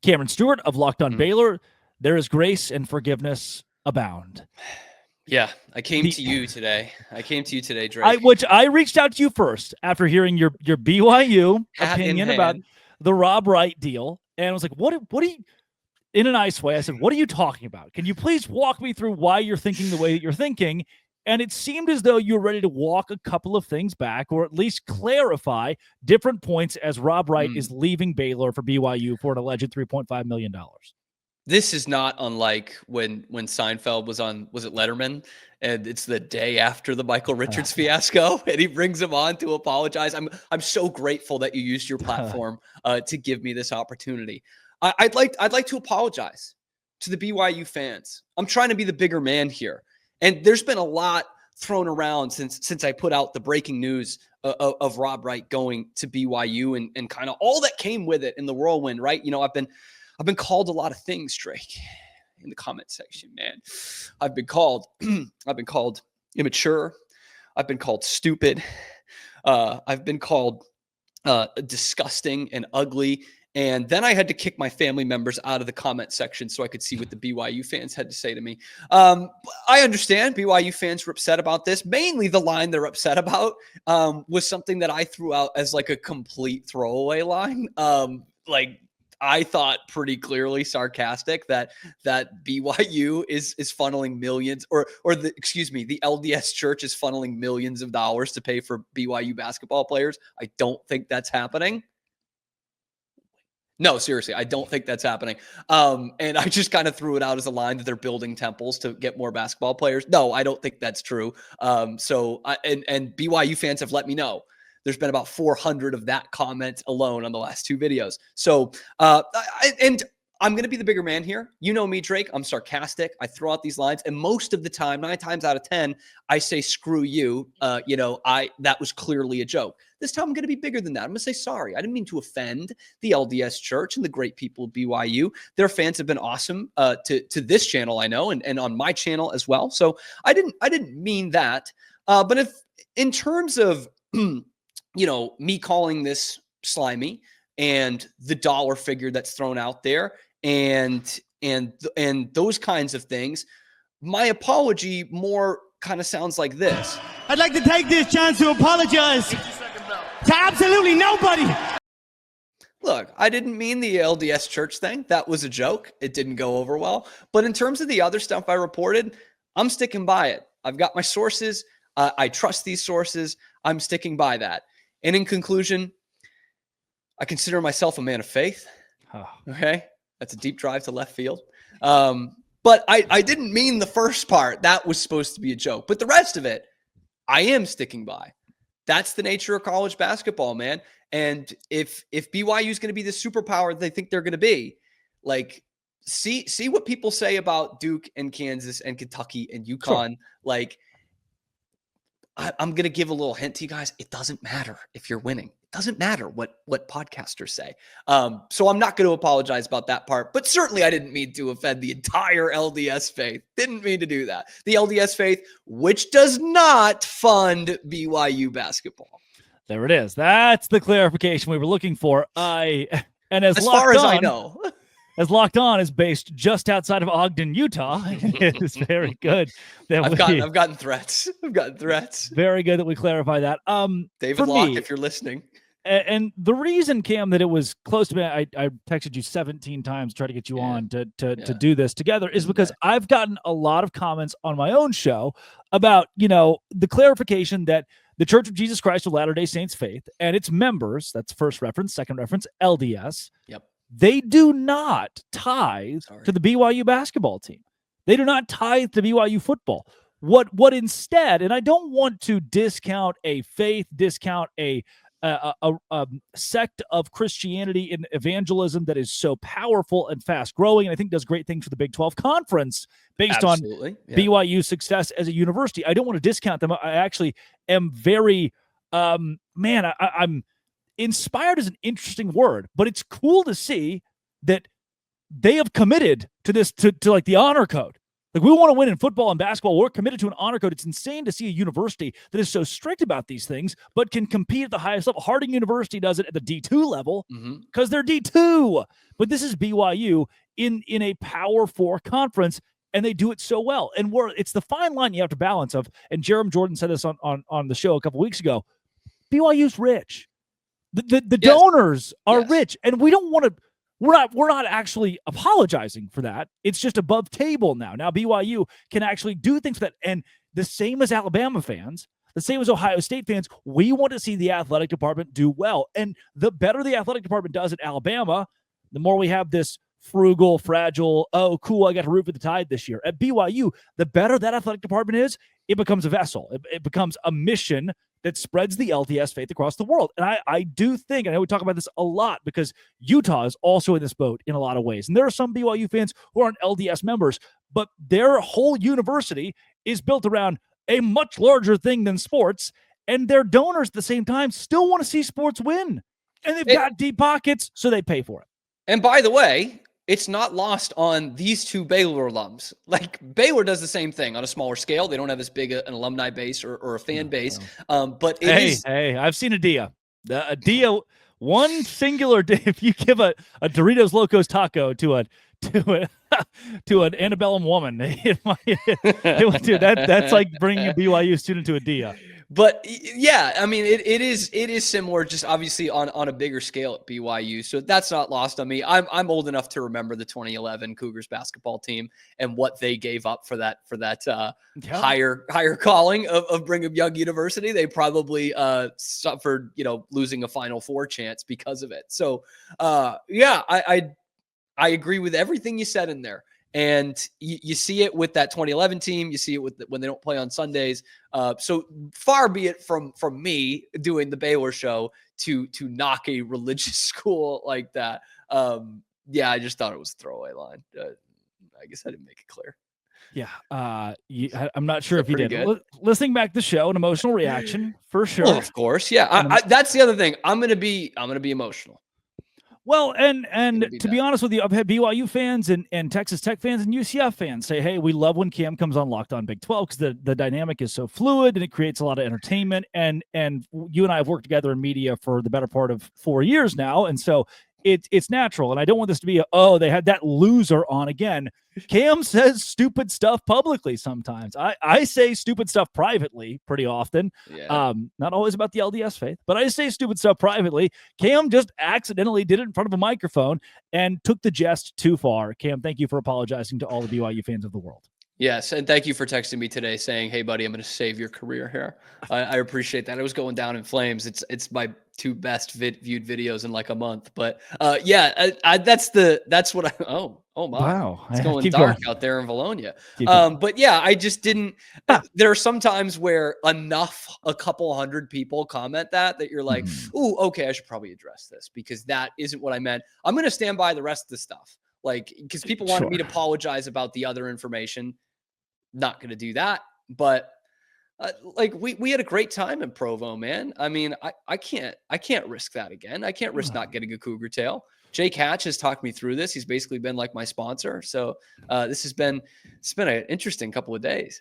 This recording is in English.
Cameron Stewart of Locked On Baylor. There is grace and forgiveness abound. Yeah, I came to you today, Drake. Which I reached out to you first after hearing your BYU opinion about the Rob Wright deal. And I was like, what do you, in a nice way, I said, what are you talking about? Can you please walk me through why you're thinking the way that you're thinking? And it seemed as though you were ready to walk a couple of things back, or at least clarify different points as Rob Wright is leaving Baylor for BYU for an alleged $3.5 million. This is not unlike when Seinfeld was it Letterman, and it's the day after the Michael Richards fiasco, and he brings him on to apologize. I'm so grateful that you used your platform to give me this opportunity. I'd like to apologize to the BYU fans. I'm trying to be the bigger man here, and there's been a lot thrown around since I put out the breaking news of Rob Wright going to BYU and kind of all that came with it in the whirlwind, right? You know, I've been called a lot of things, Drake, in the comment section, man. I've been called immature. I've been called stupid. I've been called disgusting and ugly. And then I had to kick my family members out of the comment section so I could see what the BYU fans had to say to me. I understand BYU fans were upset about this. Mainly the line they're upset about was something that I threw out as like a complete throwaway line. I thought pretty clearly sarcastic that BYU is funneling millions the LDS church is funneling millions of dollars to pay for BYU basketball players. I don't think that's happening. No, seriously, I don't think that's happening. And I just kind of threw it out as a line that they're building temples to get more basketball players. No, I don't think that's true. And BYU fans have let me know. There's been about 400 of that comment alone on the last two videos. So, I'm going to be the bigger man here. You know me, Drake. I'm sarcastic. I throw out these lines. And most of the time, 9 times out of 10, I say, screw you. That was clearly a joke. This time I'm going to be bigger than that. I'm going to say, sorry. I didn't mean to offend the LDS church and the great people of BYU. Their fans have been awesome to this channel, I know, and on my channel as well. So I didn't mean that. But if in terms of, me calling this slimy and the dollar figure that's thrown out there and those kinds of things, my apology more kind of sounds like this. I'd like to take this chance to apologize to absolutely nobody. Look, I didn't mean the LDS church thing. That was a joke. It didn't go over well. But in terms of the other stuff I reported, I'm sticking by it. I've got my sources. I trust these sources. I'm sticking by that. And in conclusion, I consider myself a man of faith. Okay. That's a deep drive to left field. But I didn't mean the first part. That was supposed to be a joke. But the rest of it, I am sticking by. That's the nature of college basketball, man. And if BYU is going to be the superpower they think they're going to be, like, see what people say about Duke and Kansas and Kentucky and UConn. Sure. Like, I'm going to give a little hint to you guys. It doesn't matter if you're winning. It doesn't matter what podcasters say. So I'm not going to apologize about that part. But certainly I didn't mean to offend the entire LDS faith. Didn't mean to do that. The LDS faith, which does not fund BYU basketball. There it is. That's the clarification we were looking for. As far as I know. As Locked On is based just outside of Ogden, Utah. It's very good. I've gotten threats. Very good that we clarify that. David Locke, if you're listening. And the reason, Cam, that it was close to me, I texted you 17 times to try to get you on to do this together, is because I've gotten a lot of comments on my own show about, the clarification that the Church of Jesus Christ of Latter-day Saints faith and its members, that's first reference, second reference, LDS. Yep. They do not tithe to the BYU basketball team. They do not tithe to BYU football. What instead, and I don't want to discount a faith, discount a sect of Christianity and evangelism that is so powerful and fast growing, and I think does great things for the Big 12 Conference based on BYU's success as a university. I don't want to discount them. I actually am very, I'm inspired is an interesting word, but it's cool to see that they have committed to this, to like the honor code. Like, we want to win in football and basketball. We're committed to an honor code. It's insane to see a university that is so strict about these things, but can compete at the highest level. Harding University does it at the D2 level because they're D2. But this is BYU in a Power 4 conference, and they do it so well. And it's the fine line you have to balance of, and Jerem Jordan said this on the show a couple weeks ago, BYU's rich. The donors are rich, and we don't want to. We're not actually apologizing for that. It's just above table now. Now BYU can actually do things for that. And the same as Alabama fans, the same as Ohio State fans, we want to see the athletic department do well. And the better the athletic department does at Alabama, the more we have this frugal, fragile, oh, cool, I got to root for the Tide this year. At BYU, the better that athletic department is, it becomes a vessel. It becomes a mission that spreads the LDS faith across the world. And I do think, and I know we talk about this a lot because Utah is also in this boat in a lot of ways. And there are some BYU fans who aren't LDS members, but their whole university is built around a much larger thing than sports. And their donors at the same time still want to see sports win. And they've got deep pockets, so they pay for it. And by the way, it's not lost on these two Baylor alums. Like, Baylor does the same thing on a smaller scale. They don't have as big an alumni base or a fan base. But hey, I've seen a Dia. A Dia, one singular day. If you give a Doritos Locos taco to an antebellum woman, dude, that's like bringing a BYU student to a Dia. But yeah, I mean, it is similar, just obviously on a bigger scale at BYU. So that's not lost on me. I'm old enough to remember the 2011 Cougars basketball team and what they gave up for that higher calling of Brigham Young University. They probably suffered, losing a Final Four chance because of it. So yeah, I agree with everything you said in there. And you see it with that 2011 team. You see it when they don't play on Sundays. So far be it from me doing the Baylor show to knock a religious school like that. Yeah, I just thought it was a throwaway line. I guess I didn't make it clear. Yeah, I'm not sure if you did. Listening back to the show, an emotional reaction for sure. Well, of course, yeah. That's the other thing. I'm gonna be emotional. Well, and to be honest with you, I've had BYU fans and Texas Tech fans and UCF fans say, hey, we love when Cam comes on Locked On Big 12 because the dynamic is so fluid and it creates a lot of entertainment. And you and I have worked together in media for the better part of 4 years now. And so it's natural. And I don't want this to be they had that loser on again. Cam says stupid stuff publicly sometimes. I say stupid stuff privately pretty often. Yeah. Not always about the LDS faith, but I say stupid stuff privately. Cam just accidentally did it in front of a microphone and took the jest too far. Cam, thank you for apologizing to all the BYU fans of the world. Yes, and thank you for texting me today saying, hey, buddy, I'm going to save your career here. I appreciate that. It was going down in flames. It's my two best viewed videos in like a month. But yeah, that's what I – oh my. Wow. It's going dark out there in Valonia. But yeah, I just didn't – there are some times where a couple hundred people comment that you're like, ooh, okay, I should probably address this because that isn't what I meant. I'm going to stand by the rest of the stuff. Like, because people wanted me to apologize about the other information. Not going to do that, but like we had a great time in Provo, man. I mean, I can't risk that again. I can't risk not getting a Cougar tail. Jake Hatch has talked me through this. He's basically been like my sponsor. So it's been an interesting couple of days.